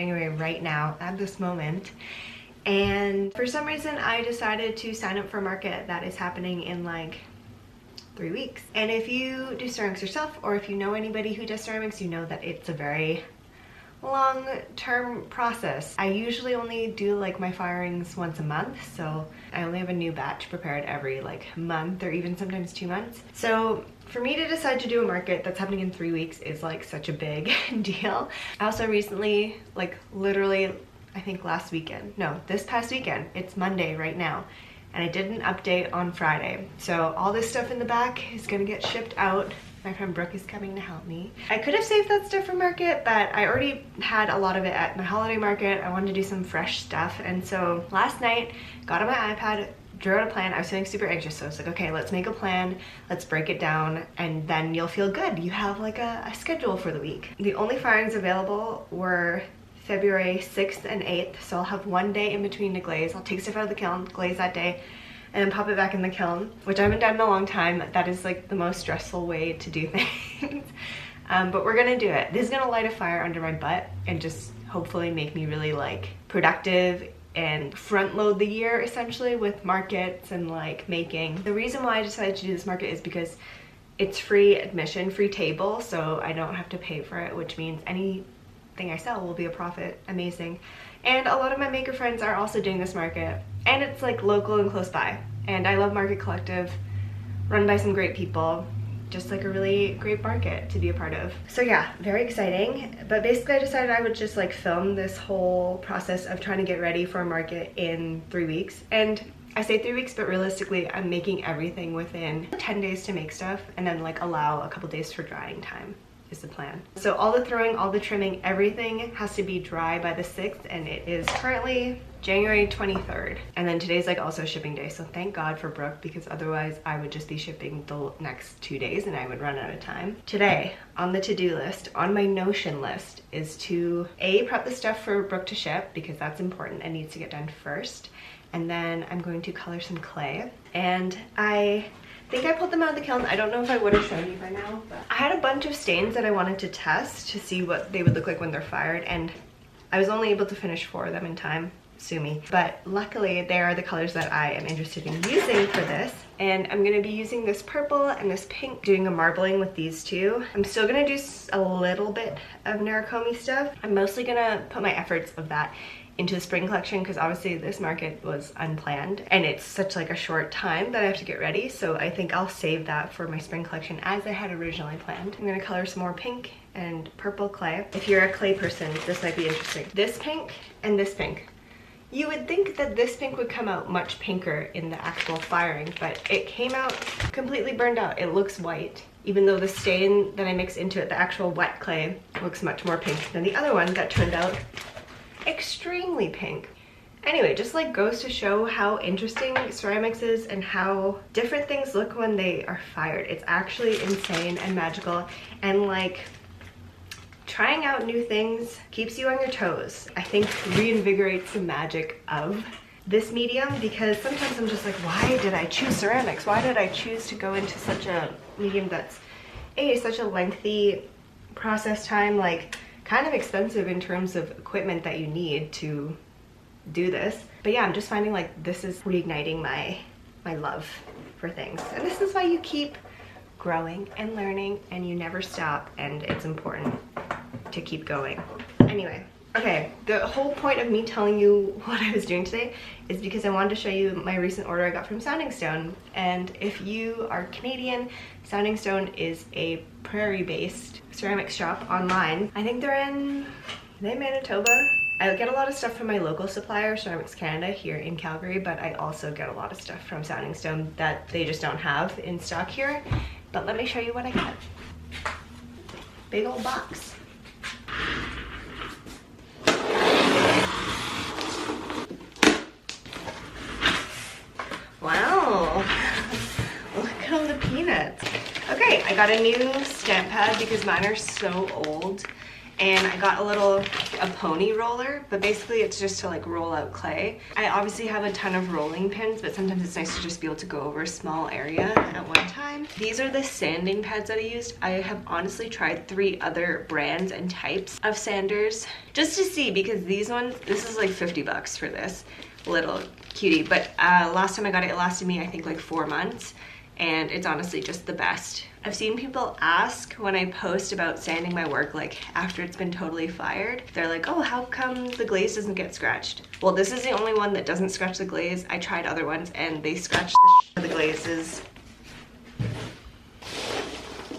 January right now at this moment. And for some reason I decided to sign up for a market that is happening in like 3 weeks. And if you do ceramics yourself, or if you know anybody who does ceramics, you know that it's a very long-term process. I usually only do like my firings once a month, so I only have a new batch prepared every like month or even sometimes 2 months. So for me to decide to do a market that's happening in 3 weeks is like such a big deal. I also recently, like literally, I think last weekend, no, this past weekend, it's Monday right now, and I did an update on Friday. So all this stuff in the back is gonna get shipped out. My friend Brooke is coming to help me. I could have saved that stuff for market, but I already had a lot of it at my holiday market. I wanted to do some fresh stuff. And so last night, got on my iPad, drew out a plan. I was feeling super anxious, so I was like, okay, let's make a plan, let's break it down, and then you'll feel good. You have like a schedule for the week. The only firings available were February 6th and 8th, so I'll have one day in between to glaze. I'll take stuff out of the kiln, glaze that day, and then pop it back in the kiln, which I haven't done in a long time. That is like the most stressful way to do things. But we're gonna do it. This is gonna light a fire under my butt and just hopefully make me really like productive and front load the year essentially with markets and like making. The reason why I decided to do this market is because it's free admission, free table, so I don't have to pay for it, which means anything I sell will be a profit. Amazing. And a lot of my maker friends are also doing this market, and it's like local and close by. And I love Market Collective, run by some great people, just like a really great market to be a part of. So yeah, very exciting. But basically I decided I would just like film this whole process of trying to get ready for a market in 3 weeks. And I say 3 weeks, but realistically I'm making everything within 10 days to make stuff, and then like allow a couple days for drying time is the plan. So all the throwing, all the trimming, everything has to be dry by the 6th, and it is currently January 23rd. And then today's like also shipping day, so thank God for Brooke, because otherwise I would just be shipping the next 2 days and I would run out of time. Today on the to-do list, on my Notion list, is to prep the stuff for Brooke to ship, because that's important and needs to get done first. And then I'm going to color some clay, and I think I pulled them out of the kiln. I don't know if I would have shown you by now, but I had a bunch of stains that I wanted to test to see what they would look like when they're fired, and I was only able to finish 4 of them in time. Sue me. But luckily they are the colors that I am interested in using for this, and I'm going to be using this purple and this pink, doing a marbling with these two. I'm still going to do a little bit of Narikomi stuff. I'm mostly going to put my efforts of that into the spring collection, because obviously this market was unplanned and it's such like a short time that I have to get ready, so I think I'll save that for my spring collection as I had originally planned. I'm going to color some more pink and purple clay. If you're a clay person, this might be interesting. This pink and this pink. You would think that this pink would come out much pinker in the actual firing, but it came out completely burned out. It looks white, even though the stain that I mixed into it, the actual wet clay, looks much more pink than the other one that turned out extremely pink. Anyway, just like goes to show how interesting ceramics is and how different things look when they are fired. It's actually insane and magical, and like trying out new things keeps you on your toes. I think reinvigorates the magic of this medium, because sometimes I'm just like, why did I choose ceramics? Why did I choose to go into such a medium that's such a lengthy process time, like kind of expensive in terms of equipment that you need to do this. But yeah, I'm just finding like this is reigniting my love for things. And this is why you keep growing and learning, and you never stop, and it's important to keep going. Anyway, okay, the whole point of me telling you what I was doing today is because I wanted to show you my recent order I got from Sounding Stone. And if you are Canadian, Sounding Stone is a prairie-based ceramics shop online. I think they're in Manitoba. I get a lot of stuff from my local supplier, Ceramics Canada, here in Calgary, but I also get a lot of stuff from Sounding Stone that they just don't have in stock here. But let me show you what I got. Big old box. Wow, look at all the peanuts. Okay, I got a new stamp pad because mine are so old, and I got a little a pony roller, but basically it's just to like roll out clay. I obviously have a ton of rolling pins, but sometimes it's nice to just be able to go over a small area at one time. These are the sanding pads that I used. I have honestly tried 3 other brands and types of sanders just to see, because these ones, this is like 50 bucks for this little cutie, but last time I got it, it lasted me I think like 4 months, and it's honestly just the best. I've seen people ask when I post about sanding my work, like after it's been totally fired, they're like, oh, how come the glaze doesn't get scratched? Well, this is the only one that doesn't scratch the glaze. I tried other ones and they scratch the shit out of the glazes.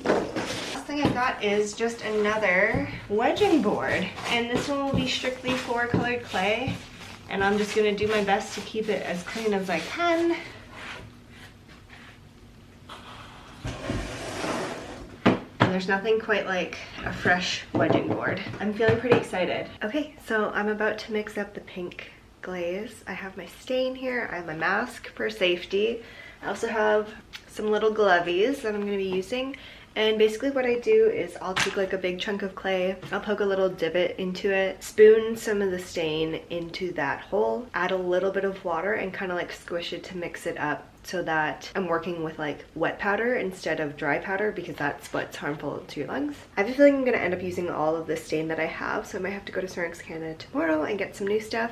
Last thing I got is just another wedging board, and this one will be strictly for colored clay, and I'm just gonna do my best to keep it as clean as I can. There's nothing quite like a fresh wedging board. I'm feeling pretty excited. Okay, so I'm about to mix up the pink glaze. I have my stain here, I have my mask for safety. I also have some little glovies that I'm gonna be using. And basically what I do is I'll take like a big chunk of clay, I'll poke a little divot into it, spoon some of the stain into that hole, add a little bit of water and kind of like squish it to mix it up, so that I'm working with like wet powder instead of dry powder, because that's what's harmful to your lungs. I have a feeling I'm gonna end up using all of the stain that I have, so I might have to go to Ceramics Canada tomorrow and get some new stuff.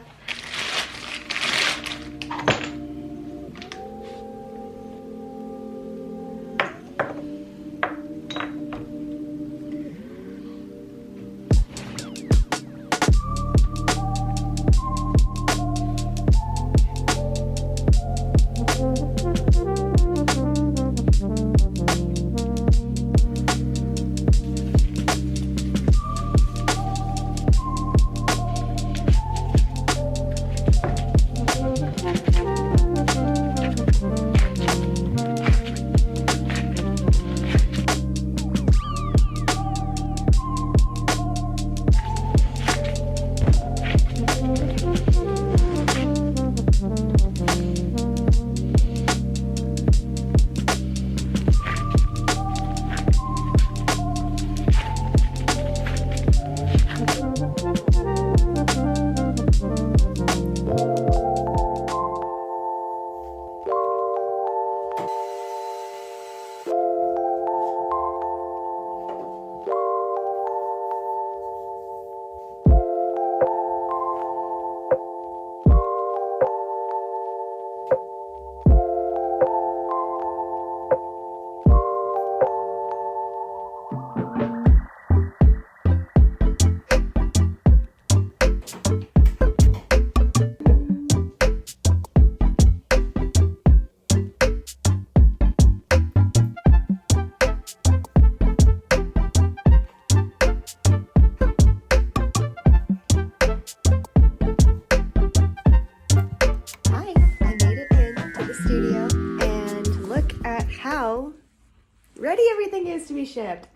Ready everything is to be shipped.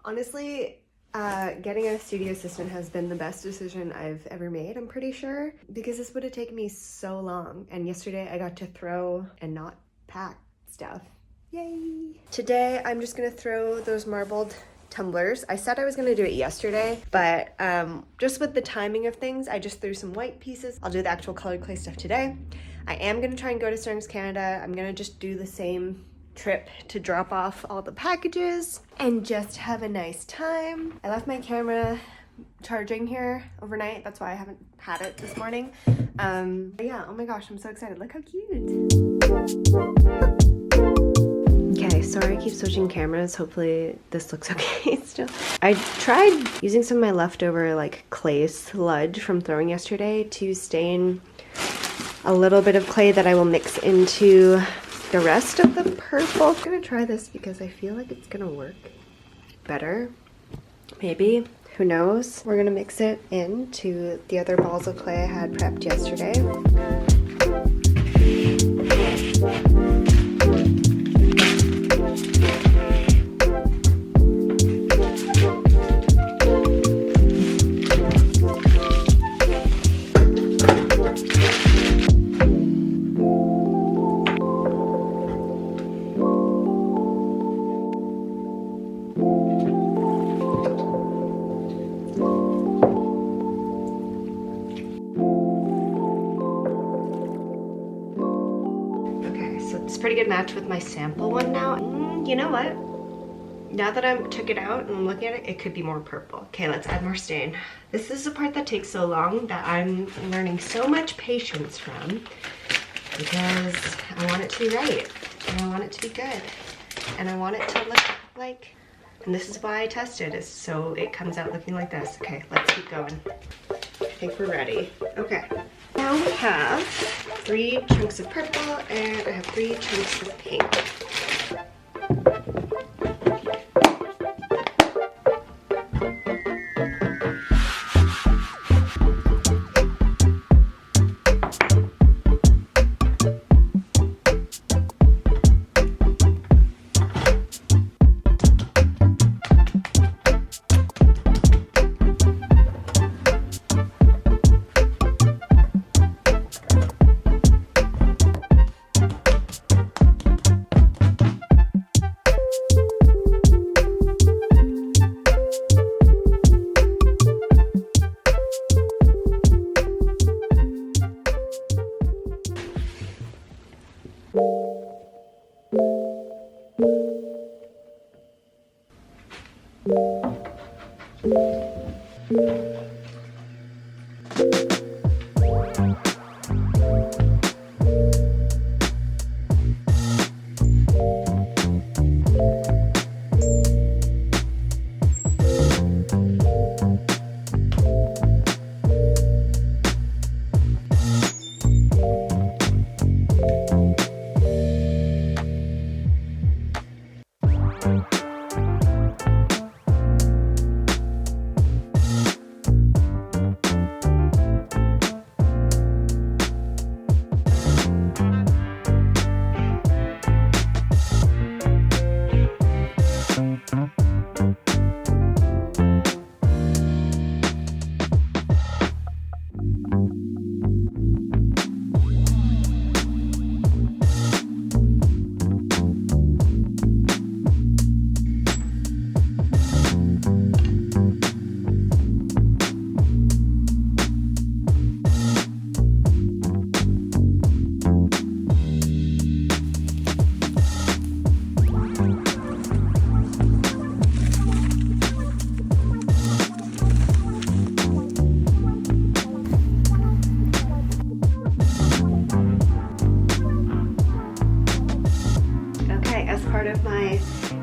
Honestly, getting a studio assistant has been the best decision I've ever made, I'm pretty sure, because this would have taken me so long. And yesterday I got to throw and not pack stuff. Yay! Today I'm just gonna throw those marbled tumblers. I said I was gonna do it yesterday, but just with the timing of things, I just threw some white pieces. I'll do the actual colored clay stuff today. I am gonna try and go to Ceramics Canada. I'm gonna just do the same trip to drop off all the packages and just have a nice time. I left my camera charging here overnight. That's why I haven't had it this morning. But yeah, oh my gosh, I'm so excited. Look how cute. Okay, sorry I keep switching cameras. Hopefully this looks okay still. I tried using some of my leftover like clay sludge from throwing yesterday to stain a little bit of clay that I will mix into the rest of the purple. I'm gonna try this because I feel like it's gonna work better. Maybe, who knows? We're gonna mix it into the other balls of clay I had prepped yesterday. It's a pretty good match with my sample one now. You know what? Now that I took it out and I'm looking at it, it could be more purple. Okay, let's add more stain. This is the part that takes so long that I'm learning so much patience from, because I want it to be right, and I want it to be good, and I want it to look like, and this is why I tested, is so it comes out looking like this. Okay, let's keep going. I think we're ready. Okay, now we have 3 chunks of purple and I have 3 chunks of pink.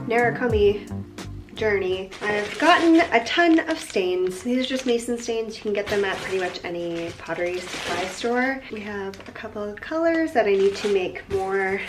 Narukami journey, I've gotten a ton of stains. These are just mason stains. You can get them at pretty much any pottery supply store. We have a couple of colors that I need to make more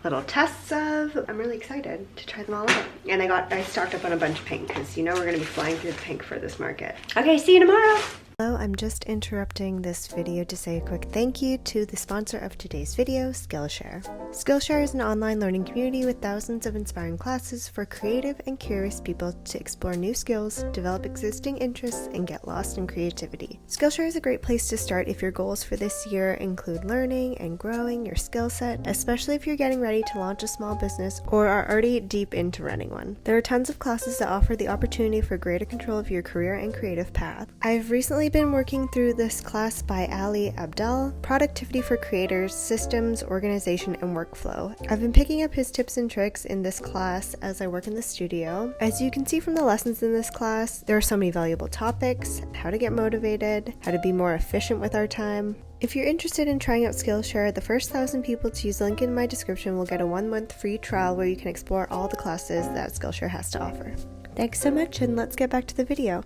little tests of. I'm really excited to try them all out. And I stocked up on a bunch of pink because you know we're gonna be flying through the pink for this market. Okay, see you tomorrow. Hello, I'm just interrupting this video to say a quick thank you to the sponsor of today's video, Skillshare. Skillshare is an online learning community with thousands of inspiring classes for creative and curious people to explore new skills, develop existing interests, and get lost in creativity. Skillshare is a great place to start if your goals for this year include learning and growing your skill set, especially if you're getting ready to launch a small business or are already deep into running one. There are tons of classes that offer the opportunity for greater control of your career and creative path. I've recently been working through this class by Ali Abdel, Productivity for Creators, Systems, Organization, and Workflow. I've been picking up his tips and tricks in this class as I work in the studio. As you can see from the lessons in this class, there are so many valuable topics: how to get motivated, how to be more efficient with our time. If you're interested in trying out Skillshare, the first 1,000 people to use the link in my description will get a 1-month free trial where you can explore all the classes that Skillshare has to offer. Thanks so much, and let's get back to the video.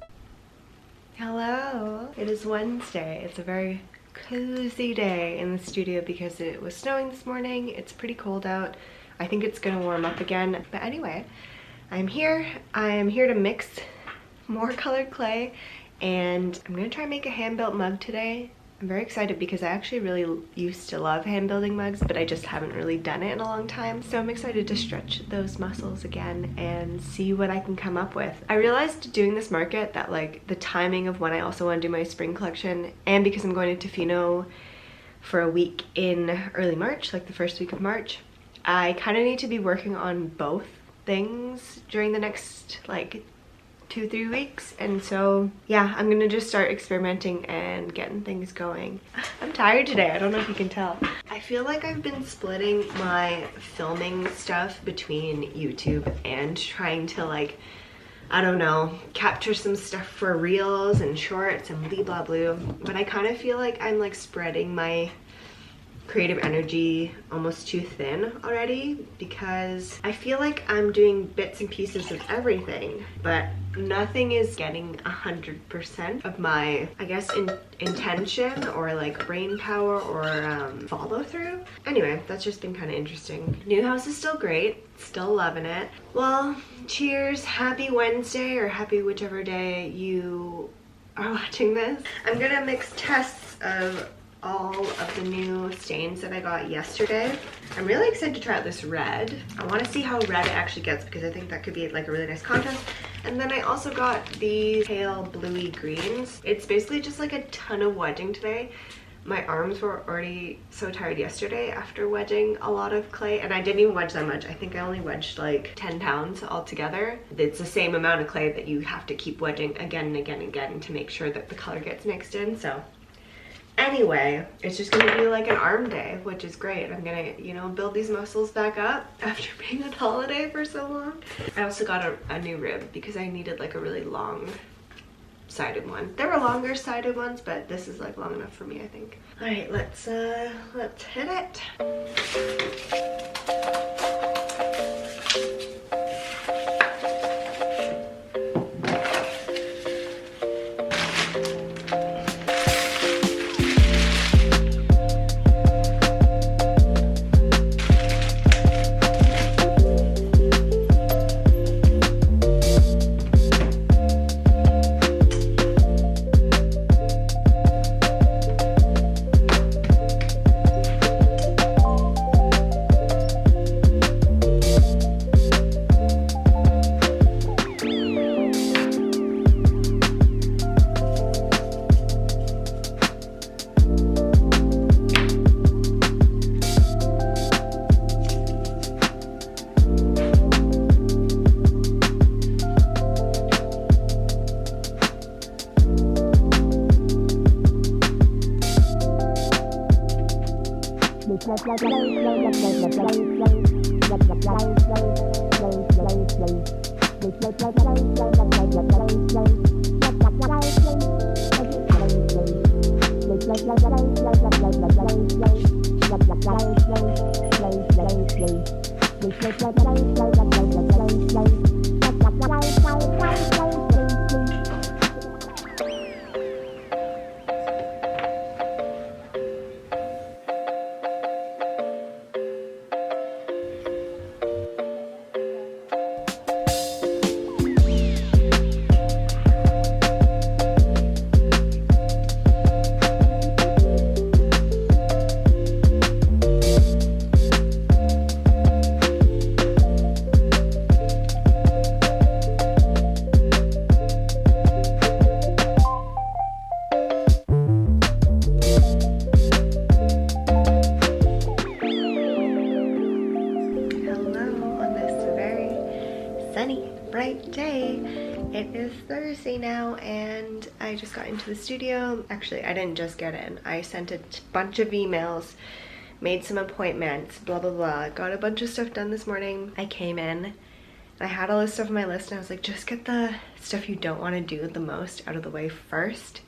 Hello! It is Wednesday. It's a very cozy day in the studio because it was snowing this morning. It's pretty cold out. I think it's gonna warm up again. But anyway, I'm here. I am here to mix more colored clay, and I'm gonna try and make a hand-built mug today. I'm very excited because I actually really used to love hand building mugs, but I just haven't really done it in a long time. So I'm excited to stretch those muscles again and see what I can come up with. I realized doing this market that like the timing of when I also want to do my spring collection, and because I'm going to Tofino for a week in early March, like the first week of March, I kind of need to be working on both things during the next like 2-3 weeks, and so yeah, I'm gonna just start experimenting and getting things going. I'm tired today, I don't know if you can tell. I feel like I've been splitting my filming stuff between YouTube and trying to, like, I don't know, capture some stuff for reels and shorts and blah blah blah. But I kind of feel like I'm like spreading my creative energy almost too thin already, because I feel like I'm doing bits and pieces of everything, but nothing is getting 100% of my, I guess, intention or like brain power or follow through. Anyway, that's just been kind of interesting. New house is still great, still loving it. Well, cheers, happy Wednesday, or happy whichever day you are watching this. I'm gonna mix tests of all of the new stains that I got yesterday. I'm really excited to try out this red. I want to see how red it actually gets, because I think that could be like a really nice contrast. And then I also got these pale bluey greens. It's basically just like a ton of wedging today. My arms were already so tired yesterday after wedging a lot of clay, and I didn't even wedge that much. I think I only wedged like 10 pounds altogether. It's the same amount of clay that you have to keep wedging again and again and again to make sure that the color gets mixed in. So anyway, it's just gonna be like an arm day, which is great. I'm gonna, you know, build these muscles back up after being on holiday for so long. I also got a new rib because I needed like a really long sided one. There were longer sided ones, but this is like long enough for me, I think. All right, let's hit it. It is Thursday now, and I just got into the studio. Actually, I didn't just get in. I sent a bunch of emails, made some appointments, blah blah blah. Got a bunch of stuff done this morning. I came in, I had all this stuff on my list, and I was like, just get the stuff you don't want to do the most out of the way first,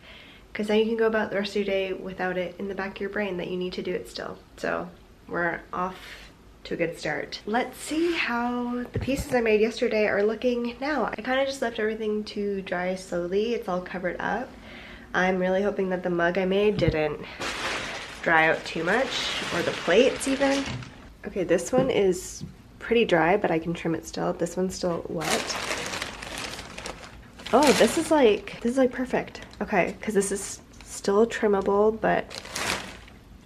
because then you can go about the rest of your day without it in the back of your brain that you need to do it still. So we're off to a good start. Let's see how the pieces I made yesterday are looking now. I kind of just left everything to dry slowly. It's all covered up. I'm really hoping that the mug I made didn't dry out too much, or the plates even. Okay, this one is pretty dry, but I can trim it still. This one's still wet. Oh, this is like perfect. Okay, because this is still trimmable, but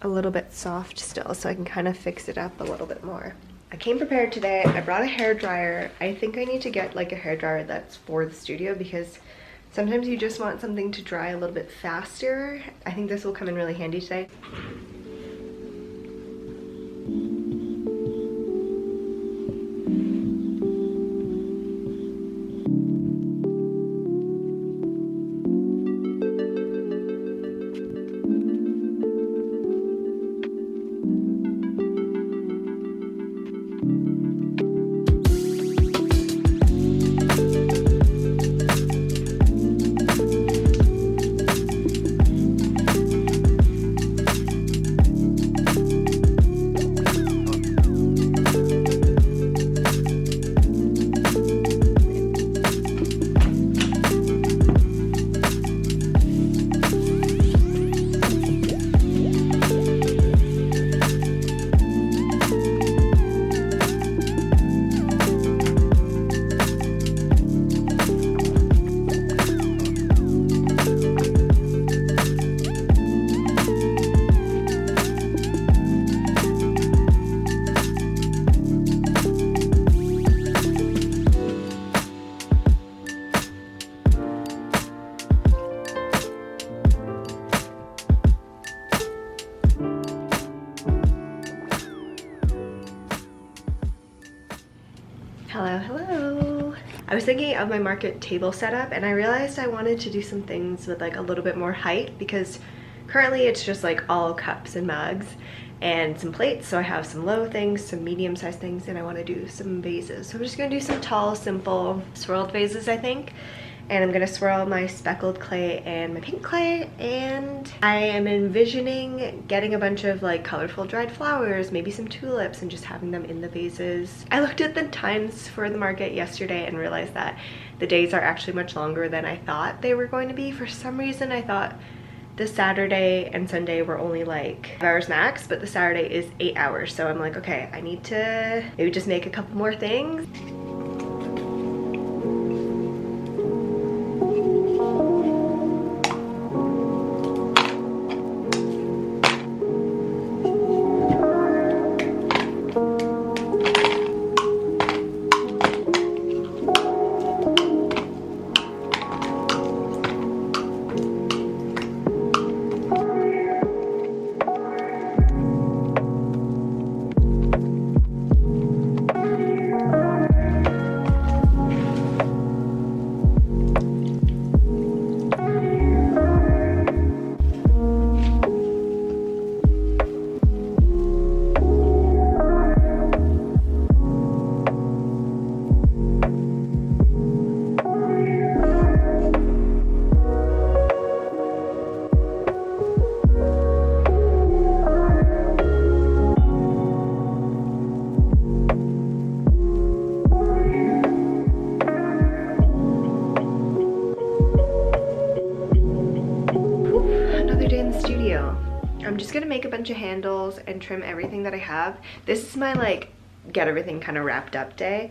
a little bit soft still, so I can kind of fix it up a little bit more. I came prepared today. I brought a hair dryer. I think I need to get like a hair dryer that's for the studio, because sometimes you just want something to dry a little bit faster. I think this will come in really handy today. Hello, hello. I was thinking of my market table setup and I realized I wanted to do some things with like a little bit more height because currently it's just like all cups and mugs and some plates. So I have some low things, some medium sized things, and I want to do some vases. So I'm just gonna do some tall, simple swirled vases, I think. And I'm gonna swirl my speckled clay and my pink clay, and I am envisioning getting a bunch of like colorful dried flowers, maybe some tulips, and just having them in the vases. I looked at the times for the market yesterday and realized that the days are actually much longer than I thought they were going to be. For some reason I thought the Saturday and Sunday were only like 5 hours max, but the Saturday is 8 hours. So I'm like, okay, I need to maybe just make a couple more things. I'm just gonna make a bunch of handles and trim everything that I have. This is my like get everything kind of wrapped up day.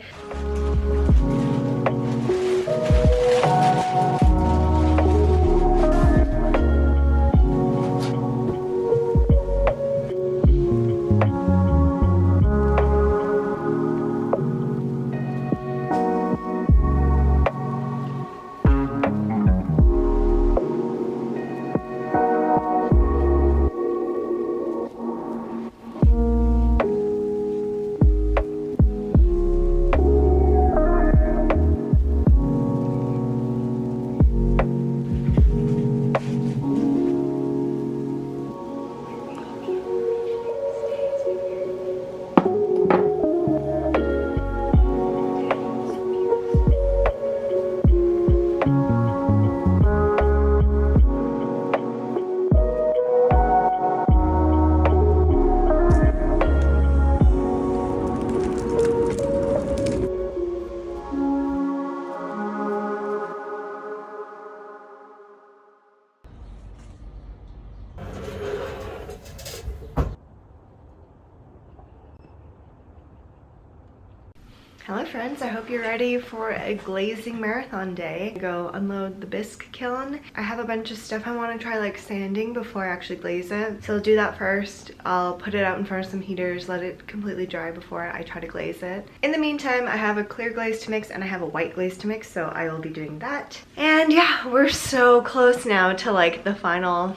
Hello friends, I hope you're ready for a glazing marathon day. Go unload the bisque kiln. I have a bunch of stuff I want to try like sanding before I actually glaze it. So I'll do that first. I'll put it out in front of some heaters, let it completely dry before I try to glaze it. In the meantime, I have a clear glaze to mix and I have a white glaze to mix, so I will be doing that. And yeah, we're so close now to like the final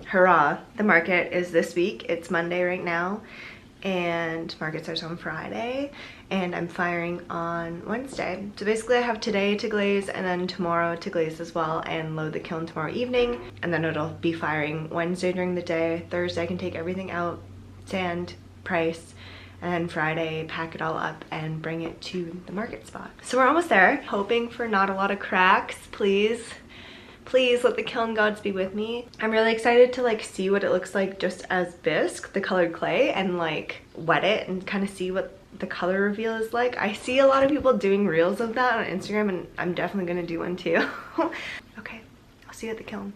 hurrah. The market is this week. It's Monday right now, and market starts on Friday, and I'm firing on Wednesday. So basically I have today to glaze and then tomorrow to glaze as well and load the kiln tomorrow evening, and then it'll be firing Wednesday during the day. Thursday I can take everything out, sand, price, and then Friday pack it all up and bring it to the market spot. So we're almost there, hoping for not a lot of cracks. Please let the kiln gods be with me. I'm really excited to like see what it looks like just as bisque, the colored clay, and like wet it and kind of see what the color reveal is like. I see a lot of people doing reels of that on Instagram, and I'm definitely gonna do one too. Okay, I'll see you at the kiln.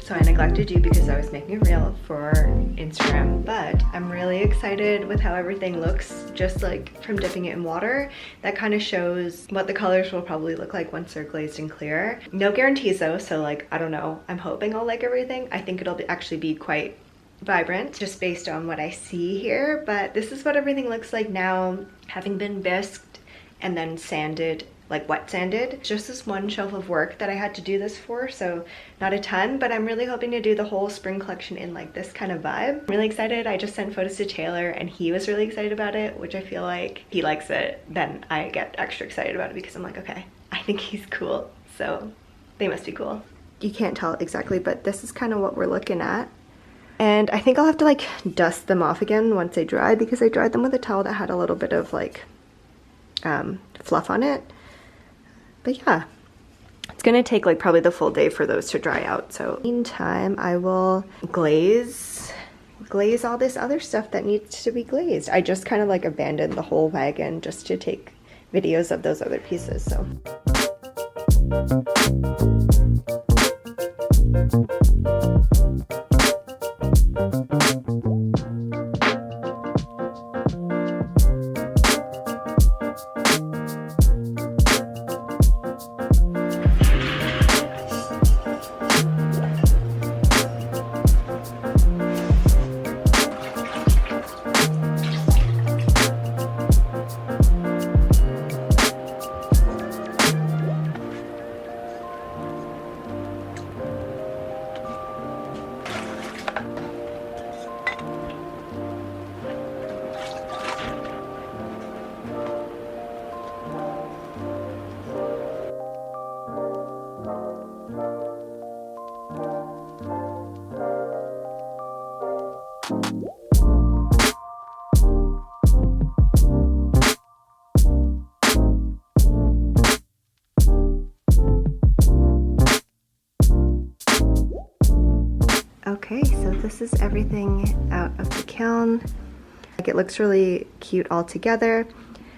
so I neglected you because I was making a reel for Instagram, but I'm really excited with how everything looks just like from dipping it in water. That kind of shows what the colors will probably look like once they're glazed and clear. No guarantees though, so like, I don't know. I'm hoping I'll like everything. I think it'll actually be quite vibrant just based on what I see here, but this is what everything looks like now, having been bisqued and then sanded, like wet sanded. Just this one shelf of work that I had to do this for, so not a ton, but I'm really hoping to do the whole spring collection in like this kind of vibe. I'm really excited. I just sent photos to Taylor and he was really excited about it, which I feel like he likes it. Then I get extra excited about it because I'm like, okay, I think he's cool, so they must be cool. You can't tell exactly, but this is kind of what we're looking at. And I think I'll have to like dust them off again once they dry because I dried them with a towel that had a little bit of like fluff on it. But yeah, it's gonna take like probably the full day for those to dry out. So meantime, I will glaze all this other stuff that needs to be glazed. I just kind of like abandoned the whole wagon just to take videos of those other pieces, so. Okay, so this is everything out of the kiln. Like, it looks really cute all together.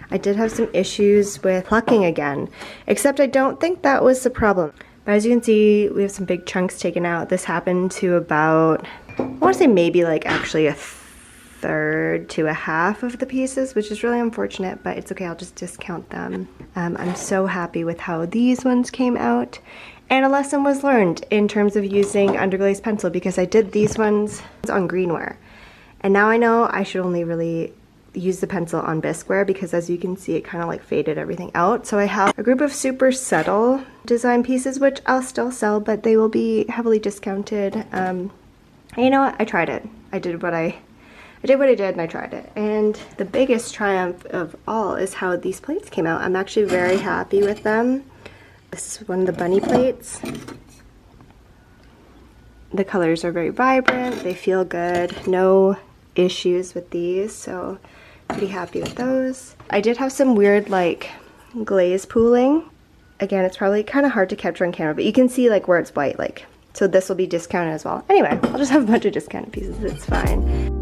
I did have some issues with plucking again, except I don't think that was the problem. But as you can see, we have some big chunks taken out. This happened to about, I want to say maybe like actually a third to a half of the pieces, which is really unfortunate, but it's okay, I'll just discount them. I'm so happy with how these ones came out. And a lesson was learned in terms of using underglaze pencil because I did these ones on greenware. And now I know I should only really use the pencil on bisqueware because as you can see, it kind of like faded everything out. So I have a group of super subtle design pieces, which I'll still sell, but they will be heavily discounted. And you know what? I tried it. I did what I did and I tried it. And the biggest triumph of all is how these plates came out. I'm actually very happy with them. This is one of the bunny plates. The colors are very vibrant, they feel good, no issues with these, so pretty happy with those. I did have some weird like glaze pooling. Again, it's probably kind of hard to capture on camera, but you can see like where it's white, like, so this will be discounted as well. Anyway, I'll just have a bunch of discounted pieces, it's fine.